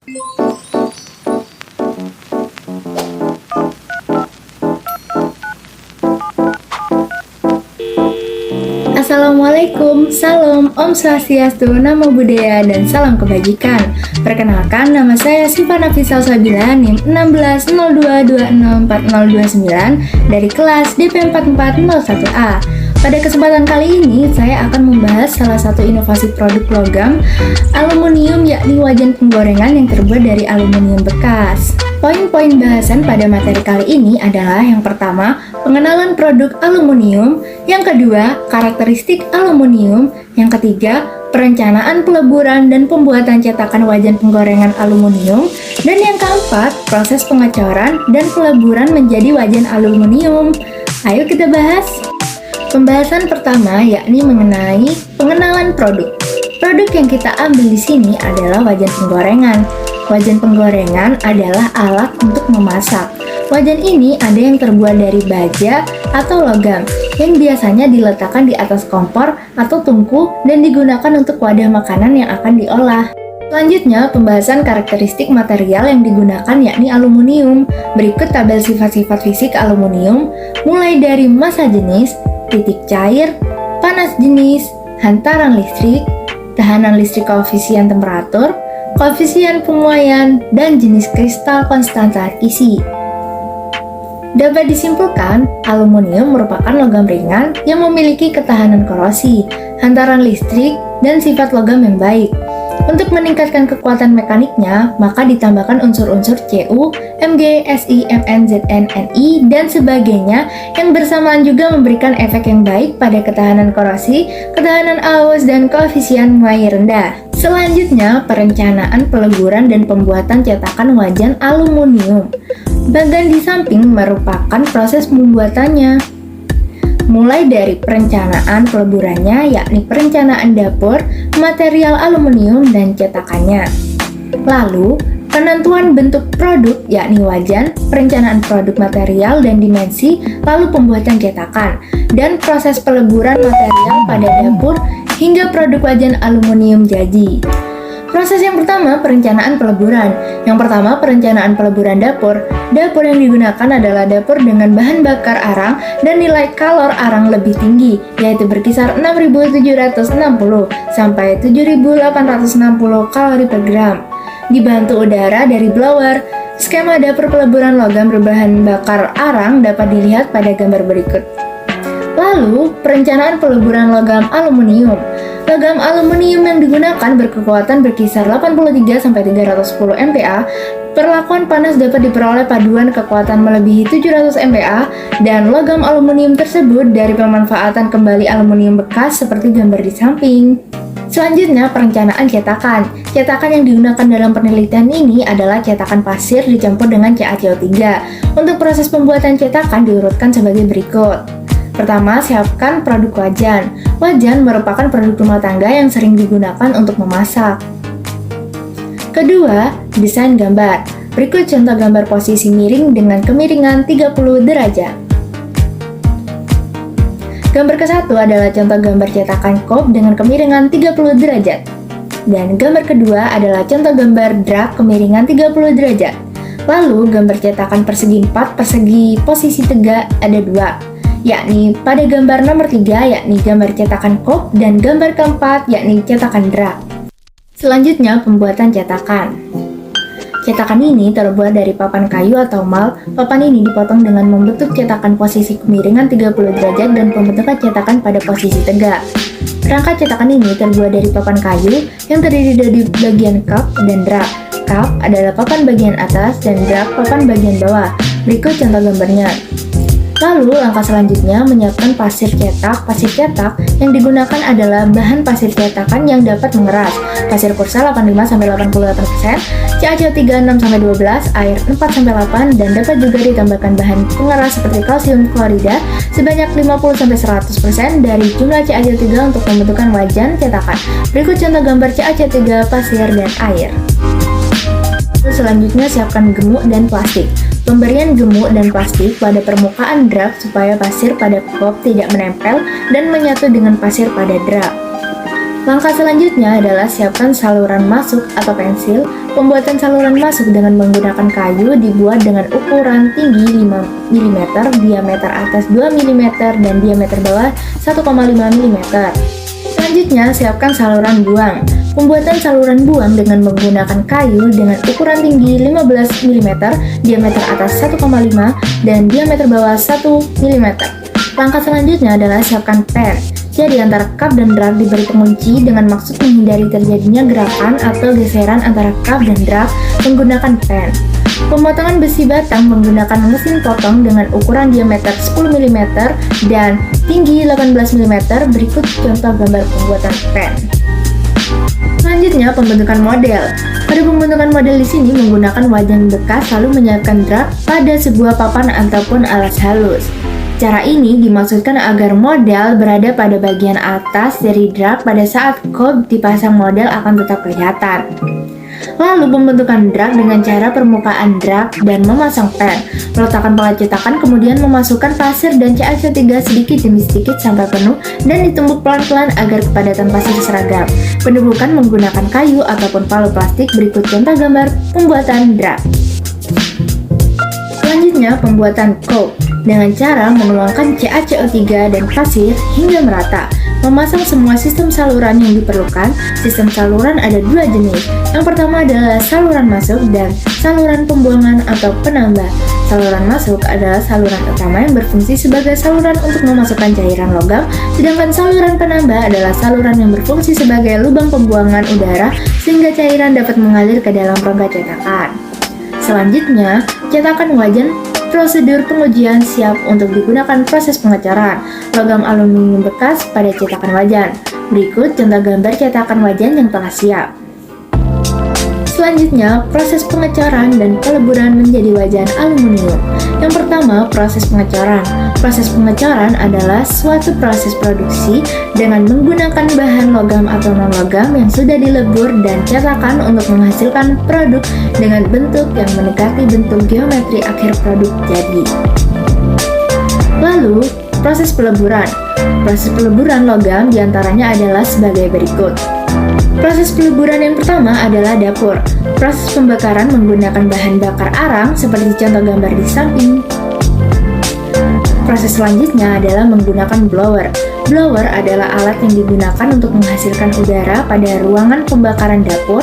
Assalamualaikum, salam, Om Swastiastu, Namo Buddhaya, dan salam kebajikan. Perkenalkan, nama saya Syifa Nafisa Sabila, NIM 1602264029 dari kelas DP4401A. Pada kesempatan kali ini, saya akan membahas salah satu inovasi produk logam aluminium, yakni wajan penggorengan yang terbuat dari aluminium bekas. Poin-poin bahasan pada materi kali ini adalah yang pertama, pengenalan produk aluminium, yang kedua, karakteristik aluminium, yang ketiga, perencanaan peleburan dan pembuatan cetakan wajan penggorengan aluminium, dan yang keempat, proses pengecoran dan peleburan menjadi wajan aluminium. Ayo kita bahas. Pembahasan pertama yakni mengenai pengenalan produk. Produk yang kita ambil di sini adalah wajan penggorengan. Wajan penggorengan adalah alat untuk memasak. Wajan ini ada yang terbuat dari baja atau logam yang biasanya diletakkan di atas kompor atau tungku dan digunakan untuk wadah makanan yang akan diolah. Selanjutnya, pembahasan karakteristik material yang digunakan yakni aluminium. Berikut tabel sifat-sifat fisik aluminium, mulai dari massa jenis, titik cair, panas jenis, hantaran listrik, tahanan listrik koefisien temperatur, koefisien pemuaian, dan jenis kristal konstanta isi. Dapat disimpulkan, aluminium merupakan logam ringan yang memiliki ketahanan korosi, hantaran listrik, dan sifat logam yang baik. Untuk meningkatkan kekuatan mekaniknya, maka ditambahkan unsur-unsur Cu, Mg, Si, Mn, Zn, Ni, dan sebagainya yang bersamaan juga memberikan efek yang baik pada ketahanan korosi, ketahanan aus, dan koefisien muai rendah. Selanjutnya, perencanaan peleburan dan pembuatan cetakan wajan aluminium. Bagian di samping merupakan proses pembuatannya. Mulai dari perencanaan peleburannya, yakni perencanaan dapur, material aluminium, dan cetakannya. Lalu, penentuan bentuk produk, yakni wajan, perencanaan produk material dan dimensi, lalu pembuatan cetakan, dan proses peleburan material pada dapur hingga produk wajan aluminium jadi. Proses yang pertama, perencanaan peleburan. Yang pertama, perencanaan peleburan dapur. Dapur yang digunakan adalah dapur dengan bahan bakar arang dan nilai kalor arang lebih tinggi, yaitu berkisar 6.760 sampai 7.860 kalori per gram. Dibantu udara dari blower. Skema dapur peleburan logam berbahan bakar arang dapat dilihat pada gambar berikut. Lalu, perencanaan peleburan logam aluminium. Logam aluminium yang digunakan berkekuatan berkisar 83-310 MPa. Perlakuan panas dapat diperoleh paduan kekuatan melebihi 700 MPa, dan logam aluminium tersebut dari pemanfaatan kembali aluminium bekas seperti gambar di samping. Selanjutnya, perencanaan cetakan. Cetakan yang digunakan dalam penelitian ini adalah cetakan pasir dicampur dengan CaCO3. Untuk proses pembuatan cetakan diurutkan sebagai berikut. Pertama, siapkan produk wajan. Wajan merupakan produk rumah tangga yang sering digunakan untuk memasak. Kedua, desain gambar. Berikut contoh gambar posisi miring dengan kemiringan 30 derajat. Gambar ke-1 adalah contoh gambar cetakan kop dengan kemiringan 30 derajat. Dan gambar kedua adalah contoh gambar drak kemiringan 30 derajat. Lalu, gambar cetakan persegi 4 persegi posisi tegak ada dua, yakni pada gambar nomor 3 yakni gambar cetakan kop dan gambar keempat yakni cetakan drak. Selanjutnya, pembuatan cetakan. Cetakan ini terbuat dari papan kayu atau mal. Papan ini dipotong dengan membentuk cetakan posisi kemiringan 30 derajat dan pembentukan cetakan pada posisi tegak. Rangka cetakan ini terbuat dari papan kayu yang terdiri dari bagian cup dan drak. Cup adalah papan bagian atas dan drak papan bagian bawah. Berikut contoh gambarnya. Lalu, langkah selanjutnya menyiapkan pasir cetak. Pasir cetak yang digunakan adalah bahan pasir cetakan yang dapat mengeras. Pasir kursa 85-88%, CaCO3 6-12, air 4-8, dan dapat juga ditambahkan bahan pengeras seperti kalsium klorida sebanyak 50-100% dari jumlah CaCO3 untuk pembentukan wajan cetakan. Berikut contoh gambar CaCO3, pasir, dan air. Selanjutnya, siapkan gemuk dan plastik. Pemberian gemuk dan plastik pada permukaan drak supaya pasir pada kop tidak menempel dan menyatu dengan pasir pada drak. Langkah selanjutnya adalah siapkan saluran masuk atau pensil. Pembuatan saluran masuk dengan menggunakan kayu dibuat dengan ukuran tinggi 5 mm, diameter atas 2 mm, dan diameter bawah 1,5 mm. Selanjutnya, siapkan saluran buang. Pembuatan saluran buang dengan menggunakan kayu dengan ukuran tinggi 15 mm, diameter atas 1,5 dan diameter bawah 1 mm. Langkah selanjutnya adalah siapkan pen. Jadi antara kap dan drak diberi pengunci dengan maksud menghindari terjadinya gerakan atau geseran antara kap dan drak menggunakan pen. Pemotongan besi batang menggunakan mesin potong dengan ukuran diameter 10 mm dan tinggi 18 mm. Berikut contoh gambar pembuatan pen. Selanjutnya, pembentukan model. Pada pembentukan model di sini menggunakan wajan bekas lalu menyiapkan drak pada sebuah papan ataupun alas halus. Cara ini dimaksudkan agar model berada pada bagian atas dari drak pada saat kop dipasang model akan tetap kelihatan. Lalu pembentukan drak dengan cara permukaan drak dan memasang pen. Meletakkan pelat cetakan kemudian memasukkan pasir dan CaC3 sedikit demi sedikit sampai penuh dan ditumbuk pelan-pelan agar kepadatan pasir seragam. Penumbukan menggunakan kayu ataupun palu plastik. Berikut contoh gambar pembuatan drak. Selanjutnya, pembuatan kop dengan cara menuangkan CaCO3 dan pasir hingga merata. Memasang semua sistem saluran yang diperlukan. Sistem saluran ada dua jenis. Yang pertama adalah saluran masuk dan saluran pembuangan atau penambah. Saluran masuk adalah saluran utama yang berfungsi sebagai saluran untuk memasukkan cairan logam, sedangkan saluran penambah adalah saluran yang berfungsi sebagai lubang pembuangan udara sehingga cairan dapat mengalir ke dalam rongga cetakan. Selanjutnya, cetakan wajan. Prosedur pengujian siap untuk digunakan proses pengecoran logam aluminium bekas pada cetakan wajan. Berikut contoh gambar cetakan wajan yang telah siap. Selanjutnya, proses pengecoran dan peleburan menjadi wajan aluminium. Yang pertama, proses pengecoran. Proses pengecoran adalah suatu proses produksi dengan menggunakan bahan logam atau non-logam yang sudah dilebur dan cetakan untuk menghasilkan produk dengan bentuk yang mendekati bentuk geometri akhir produk jadi. Lalu, proses peleburan. Proses peleburan logam diantaranya adalah sebagai berikut. Proses peleburan yang pertama adalah dapur. Proses pembakaran menggunakan bahan bakar arang seperti contoh gambar di samping. Proses selanjutnya adalah menggunakan blower. Blower adalah alat yang digunakan untuk menghasilkan udara pada ruangan pembakaran dapur.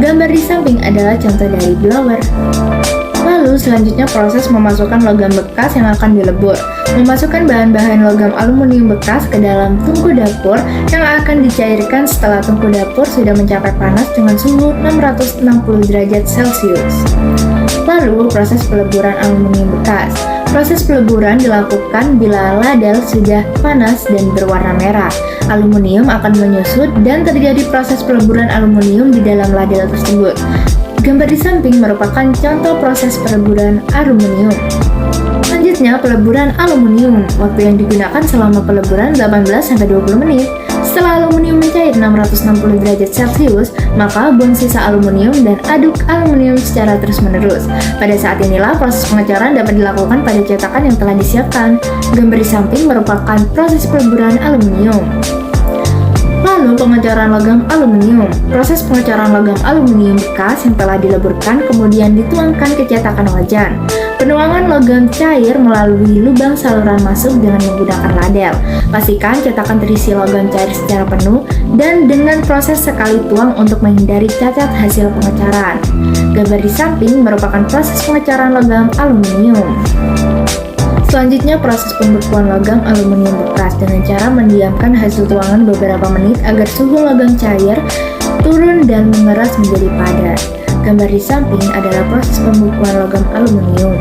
Gambar di samping adalah contoh dari blower. Lalu selanjutnya proses memasukkan logam bekas yang akan dilebur. Memasukkan bahan-bahan logam aluminium bekas ke dalam tungku dapur yang akan dicairkan setelah tungku dapur sudah mencapai panas dengan suhu 660 derajat Celcius. Lalu proses peleburan aluminium bekas. Proses peleburan dilakukan bila ladel sudah panas dan berwarna merah. Aluminium akan menyusut dan terjadi proses peleburan aluminium di dalam ladel tersebut. Gambar di samping merupakan contoh proses peleburan aluminium. Selanjutnya, peleburan aluminium. Waktu yang digunakan selama peleburan 18-20 menit. Setelah aluminium mencair 660 derajat Celcius, maka buang sisa aluminium dan aduk aluminium secara terus-menerus. Pada saat inilah proses pengecoran dapat dilakukan pada cetakan yang telah disiapkan. Gambar di samping merupakan proses peleburan aluminium. Lalu pengecoran logam aluminium. Proses pengecoran logam aluminium bekas yang telah dileburkan kemudian dituangkan ke cetakan wajan. Penuangan logam cair melalui lubang saluran masuk dengan menggunakan ladel. Pastikan cetakan terisi logam cair secara penuh dan dengan proses sekali tuang untuk menghindari cacat hasil pengecoran. Gambar di samping merupakan proses pengecoran logam aluminium. Selanjutnya, proses pembekuan logam aluminium bekas dengan cara mendiamkan hasil tuangan beberapa menit agar suhu logam cair turun dan mengeras menjadi padat. Gambar di samping adalah proses pembekuan logam aluminium.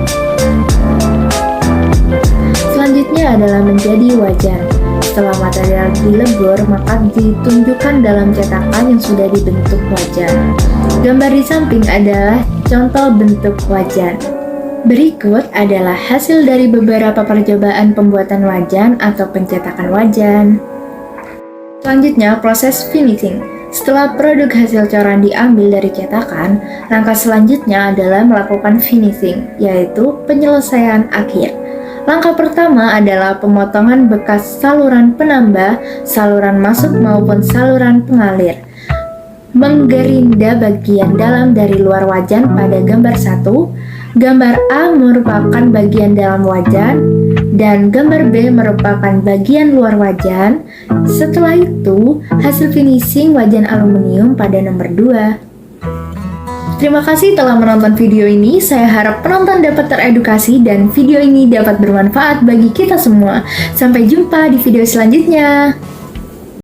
Selanjutnya adalah menjadi wajan. Setelah material dilebur, maka ditunjukkan dalam cetakan yang sudah dibentuk wajan. Gambar di samping adalah contoh bentuk wajan. Berikut adalah hasil dari beberapa percobaan pembuatan wajan atau pencetakan wajan. Selanjutnya, proses finishing. Setelah produk hasil coran diambil dari cetakan, langkah selanjutnya adalah melakukan finishing, yaitu penyelesaian akhir. Langkah pertama adalah pemotongan bekas saluran penambah, saluran masuk maupun saluran pengalir. Menggerinda bagian dalam dari luar wajan pada gambar 1. Gambar A merupakan bagian dalam wajan dan gambar B merupakan bagian luar wajan. Setelah itu, hasil finishing wajan aluminium pada nomor 2. Terima kasih telah menonton video ini. Saya harap penonton dapat teredukasi dan video ini dapat bermanfaat bagi kita semua. Sampai jumpa di video selanjutnya.